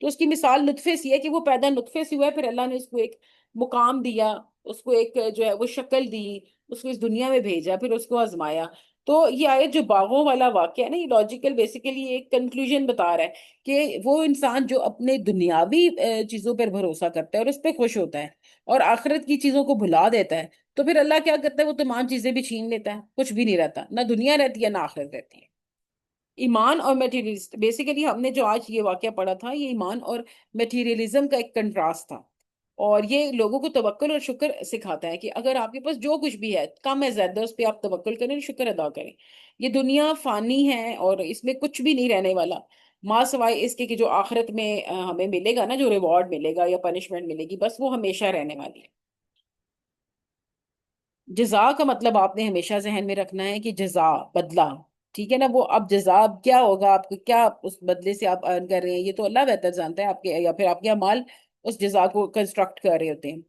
तो उसकी मिसाल नुत्फे से है कि वो पैदा नुत्फे से हुआ है, फिर अल्लाह ने उसको एक मुकाम दिया, उसको एक जो है वो शक्ल दी, उसको इस दुनिया में भेजा, फिर उसको आजमाया। तो ये आयत जो बागों वाला वाक्य है ना, ये लॉजिकल बेसिकली एक कंक्लूजन बता रहा है कि वो इंसान जो अपने दुनियावी चीजों पर भरोसा करता है और उस पर खुश होता है और आखिरत की चीजों को भुला देता है, तो फिर अल्लाह क्या करता है, वो तमाम चीजें भी छीन लेता है, कुछ भी नहीं रहता, ना दुनिया रहती है ना आखिरत रहती है। ईमान और मटेरियलिस्ट, बेसिकली हमने जो आज ये वाक्य पढ़ा था, ये ईमान और मटेरियलिज्म का एक कंट्रास्ट था। और ये लोगों को तवक्कुल और शुक्र सिखाता है कि अगर आपके पास जो कुछ भी है, कम है ज्यादा, उस पर आप तवक्कुल करें, शुक्र अदा करें। ये दुनिया फानी है और इसमें कुछ भी नहीं रहने वाला, माँ सवाए इसके कि जो आखिरत में हमें मिलेगा ना, जो रिवॉर्ड मिलेगा या पनिशमेंट मिलेगी, बस वो हमेशा रहने वाली है। जजा का मतलब आपने हमेशा जहन में रखना है कि जजा, बदला। ठीक है ना, वो अब जजा अब क्या होगा, आपको क्या उस बदले से आप अर्न कर रहे हैं, ये तो अल्लाह बेहतर जानता है, आपके या फिर आपके अमाल उस जजा को कंस्ट्रक्ट कर रहे होते हैं।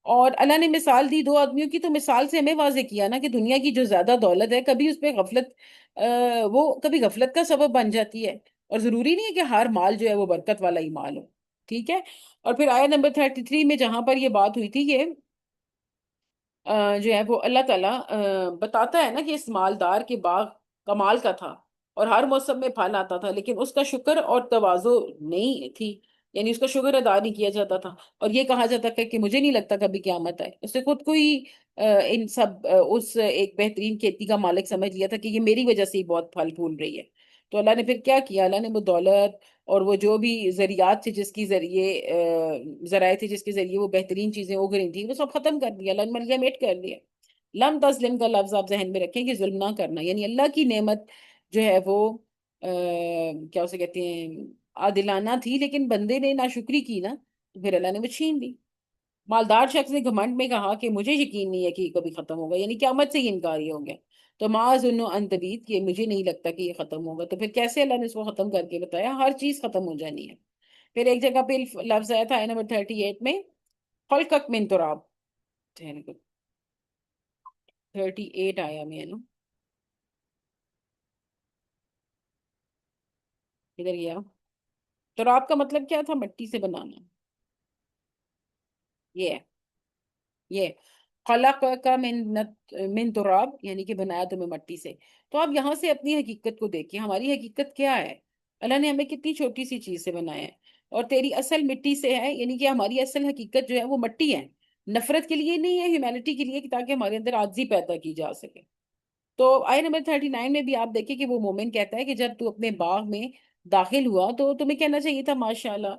और अल्लाह ने मिसाल दी दो आदमियों की, तो मिसाल से हमें वाजे किया ना कि दुनिया की जो ज्यादा दौलत है, कभी उस पे गफलत वो कभी गफलत का सबब बन जाती है। और जरूरी नहीं है कि हर माल जो है वो बरकत वाला ही माल हो। ठीक है। और फिर आया नंबर 33 में जहां पर ये बात हुई थी, ये جو ہے وہ اللہ تعالیٰ بتاتا ہے نا کہ اس مالدار کے باغ کمال کا تھا اور ہر موسم میں پھل آتا تھا، لیکن اس کا شکر اور تواضع نہیں تھی، یعنی اس کا شکر ادا نہیں کیا جاتا تھا، اور یہ کہا جاتا تھا کہ مجھے نہیں لگتا کبھی قیامت آئے۔ اس نے خود کو ہی ان سب اس ایک بہترین کھیتی کا مالک سمجھ لیا تھا کہ یہ میری وجہ سے ہی بہت پھل پھول رہی ہے۔ تو اللہ نے پھر کیا کیا، اللہ نے وہ دولت اور وہ جو بھی ذریعات تھے جس کی ذریعے ذرائع تھے جس کے ذریعے وہ بہترین چیزیں اگ رہی تھیں، وہ سب ختم کر دیا، اللہ نے ملیا میٹ کر دیا۔ لم تظلم کا لفظ آپ ذہن میں رکھیں کہ ظلم نہ کرنا، یعنی اللہ کی نعمت جو ہے وہ کیا اسے کہتے ہیں عادلانہ تھی، لیکن بندے نے ناشکری کی نا، تو پھر اللہ نے وہ چھین دی۔ مالدار شخص نے گھمنڈ میں کہا کہ مجھے یقین نہیں ہے کہ یہ کبھی ختم ہوگا، یعنی قیامت سے ہی انکاری ہو گیا، تو ما ظن ان تبید، کہ مجھے نہیں لگتا کہ یہ ختم ہوگا۔ تو پھر کیسے اللہ نے اس کو ختم کر کے بتایا، ہر چیز ختم ہو جانی ہے۔ پھر ایک جگہ پہ لفظ آیا تھا آیت نمبر 38 میں، خلقک من تراب، 38 آیا میں ہے نا، ادھر گیا۔ تراب کا مطلب کیا تھا، مٹی سے بنانا، یہ ہے، یہ خلق کا من تراب، یعنی کہ بنایا تمہیں مٹی سے۔ تو آپ یہاں سے اپنی حقیقت کو دیکھیں، ہماری حقیقت کیا ہے، اللہ نے ہمیں کتنی چھوٹی سی چیز سے بنایا ہے، اور تیری اصل مٹی سے ہے، یعنی کہ ہماری اصل حقیقت جو ہے وہ مٹی ہے، نفرت کے لیے نہیں ہے، ہیومینٹی کے لیے، کہ تاکہ ہمارے اندر عاجزی پیدا کی جا سکے۔ تو آیت نمبر 39 میں بھی آپ دیکھیں کہ وہ مومن کہتا ہے کہ جب تو اپنے باغ میں داخل ہوا تو تمہیں کہنا چاہیے تھا ماشاء اللہ،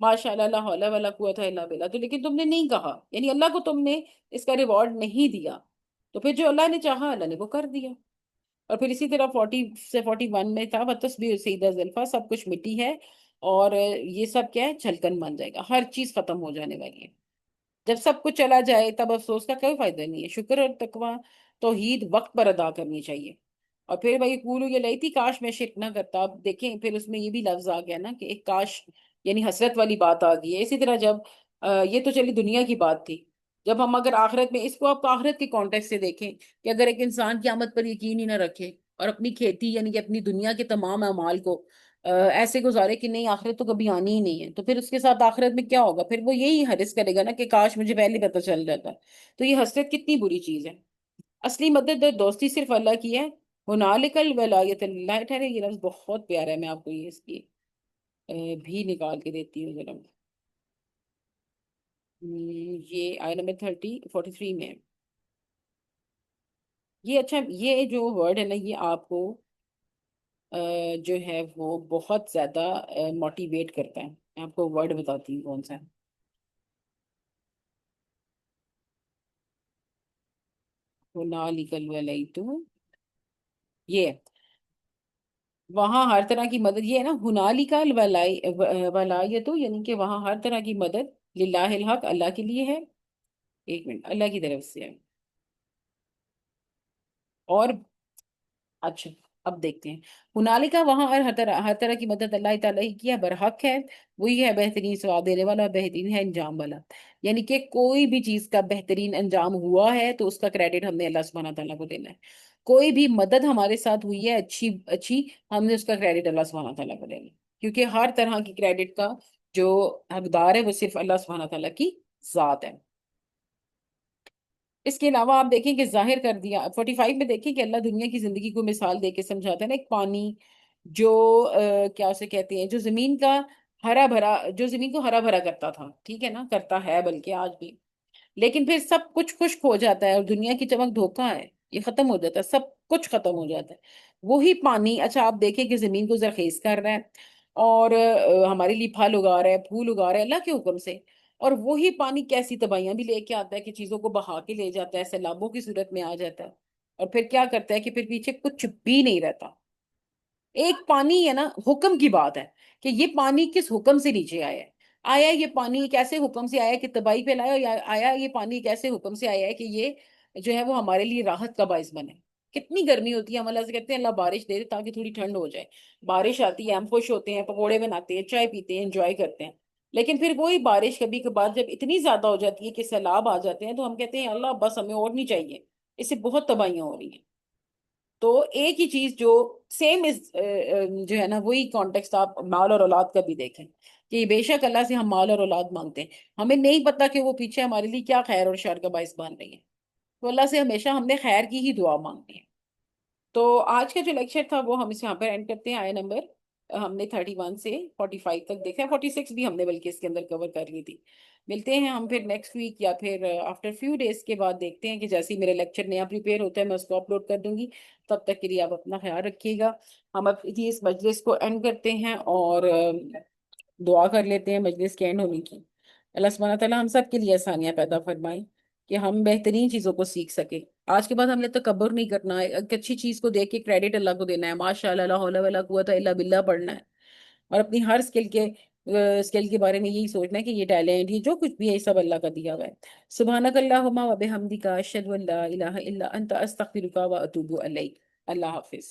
ماشاء اللہ، لا حول ولا قوت الا باللہ، تو لیکن تم نے نہیں کہا، یعنی اللہ کو تم نے اس کا ریوارڈ نہیں دیا، تو پھر جو اللہ نے چاہا اللہ نے وہ کر دیا۔ اور پھر اسی طرح 40 سے 41 میں تھا، وَتَصْبِحُ سَيْدَ زلفا، سب کچھ مٹی ہے، اور یہ سب کیا ہے، چھلکن بن جائے گا، ہر چیز ختم ہو جانے والی ہے۔ جب سب کچھ چلا جائے تب افسوس کا کوئی فائدہ نہیں ہے، شکر اور تقوی توحید وقت پر ادا کرنی چاہیے۔ اور پھر بھائی قولو یہ لئی تھی کاش میں شرک نہ کرتا، اب دیکھیں پھر اس میں یہ بھی لفظ آ گیا نا کہ ایک کاش، یعنی حسرت والی بات آ گئی ہے۔ اسی طرح جب یہ تو چلی دنیا کی بات تھی، جب ہم اگر آخرت میں اس کو آپ آخرت کے کانٹیکس سے دیکھیں کہ اگر ایک انسان قیامت پر یقین ہی نہ رکھے اور اپنی کھیتی یعنی کہ اپنی دنیا کے تمام اعمال کو ایسے گزارے کہ نہیں آخرت تو کبھی آنی ہی نہیں ہے، تو پھر اس کے ساتھ آخرت میں کیا ہوگا، پھر وہ یہی حرص کرے گا نا کہ کاش مجھے پہلے پتہ چل جاتا۔ تو یہ حسرت کتنی بری چیز ہے۔ اصلی مدد اور دوستی صرف اللہ کی ہے، ہنالک الولایت اللہ، ٹھہرے یہ لفظ بہت پیارا ہے، میں آپ کو یہ اس کی بھی نکال کے دیتی ہوں ذرا۔ یہ آیت نمبر 43 میں ہے۔ یہ اچھا، یہ جو ورڈ ہے نا یہ آپ کو جو ہے وہ بہت زیادہ موٹیویٹ کرتا ہے۔ میں آپ کو ورڈ بتاتی ہوں کون سا ہے۔ ہنالک الولیت، یہ وہاں ہر طرح کی مدد، یہ ہے نا ہنالک الولایت، یعنی کہ وہاں ہر طرح کی مدد للہ الحق، اللہ کے لیے ہے، ایک منٹ، اللہ کی طرف سے ہے۔ اور اچھا، اب دیکھتے ہیں، ہنالکا وہاں، اور ہر طرح کی مدد اللہ تعالیٰ ہی کی ہے، برحق ہے، وہی ہے بہترین ثواب دینے والا، بہترین ہے انجام والا، یعنی کہ کوئی بھی چیز کا بہترین انجام ہوا ہے تو اس کا کریڈٹ ہم نے اللہ سبحانہ تعالیٰ کو دینا ہے۔ کوئی بھی مدد ہمارے ساتھ ہوئی ہے اچھی اچھی، ہم نے اس کا کریڈٹ اللہ سبحانہ تعالیٰ کو دینا ہے، کیونکہ ہر طرح کی کریڈٹ کا جو حقدار ہے وہ صرف اللہ سبحانہ تعالیٰ کی ذات ہے۔ اس کے علاوہ آپ دیکھیں کہ ظاہر کر دیا 45 میں، دیکھیں کہ اللہ دنیا کی زندگی کو مثال دے کے سمجھاتا ہے نا، ایک پانی جو کیا اسے کہتے ہیں، جو زمین کا ہرا بھرا، جو زمین کو ہرا بھرا کرتا تھا، ٹھیک ہے نا، کرتا ہے بلکہ آج بھی، لیکن پھر سب کچھ خشک ہو جاتا ہے اور دنیا کی چمک دھوکہ ہے، یہ ختم ہو جاتا ہے، سب کچھ ختم ہو جاتا ہے۔ وہی پانی اچھا آپ دیکھیں کہ زمین کو زرخیز کر رہا ہے، اور ہمارے لیے پھل اگا رہا ہے، پھول اگا رہا ہے اللہ کے حکم سے، اور وہی پانی کیسی تباہیاں بھی لے کے آتا ہے کہ چیزوں کو بہا کے لے جاتا ہے، سیلابوں کی صورت میں آ جاتا ہے، اور پھر کیا کرتا ہے کہ پھر پیچھے کچھ بھی نہیں رہتا۔ ایک پانی ہے نا، حکم کی بات ہے کہ یہ پانی کس حکم سے نیچے آیا ہے، آیا یہ پانی ایک ایسے حکم سے آیا کہ تباہی پھیلایا، یا آیا یہ پانی ایک ایسے حکم سے آیا ہے کہ یہ جو ہے وہ ہمارے لیے راحت کا باعث بنے۔ کتنی گرمی ہوتی ہے، ہم اللہ سے کہتے ہیں اللہ بارش دے دے تاکہ تھوڑی ٹھنڈ ہو جائے، بارش آتی ہے ہم خوش ہوتے ہیں، پکوڑے بناتے ہیں، چائے پیتے ہیں، انجوائے کرتے ہیں، لیکن پھر وہی بارش کبھی کبھار جب اتنی زیادہ ہو جاتی ہے کہ سیلاب آ جاتے ہیں تو ہم کہتے ہیں اللہ بس ہمیں اور نہیں چاہیے، اس سے بہت تباہیاں ہو رہی ہیں۔ تو ایک ہی چیز جو سیم جو ہے نا وہی کانٹیکسٹ آپ مال اور اولاد کا بھی دیکھیں کہ بے شک اللہ سے ہم مال اور اولاد مانگتے ہیں، ہمیں نہیں پتا کہ وہ پیچھے ہمارے لیے کیا خیر اور شر کا باعث بن رہی ہے۔ تو اللہ سے ہمیشہ ہم نے خیر کی ہی دعا مانگنی ہے. تو آج کا جو لیکچر تھا وہ ہم اس یہاں پر اینڈ کرتے ہیں. آئے نمبر ہم نے 31 سے 45 تک دیکھا ہے. 46 بھی ہم نے بلکہ اس کے اندر کور کر لی تھی. ملتے ہیں ہم پھر نیکسٹ ویک یا پھر آفٹر فیو ڈیز کے بعد. دیکھتے ہیں کہ جیسے ہی میرا لیکچر نیا پریپیئر ہوتا ہے میں اس کو اپلوڈ کر دوں گی. تب تک کے لیے آپ اپنا خیال رکھیے گا. ہم اب اس مجلس کو اینڈ کرتے ہیں اور دعا کر لیتے ہیں مجلس کے اینڈ ہونے کی. اللہ سبحانہ تعالیٰ ہم سب کے لیے آسانیاں پیدا فرمائیں کہ ہم بہترین چیزوں کو سیکھ سکیں. آج کے بعد ہم نے تکبر نہیں کرنا ہے. ایک اچھی چیز کو دیکھ کے کریڈٹ اللہ کو دینا ہے. ماشاء اللہ، لا حول ولا قوت الا باللہ پڑھنا ہے. اور اپنی ہر اسکل کے بارے میں یہی سوچنا ہے کہ یہ ٹیلنٹ، یہ جو کچھ بھی ہے یہ سب اللہ کا دیا ہوا ہے. سبحانک اللہم و بحمدک اشہد ان لا الہ الا انت استغفرک و اتوب الیک. اللہ حافظ.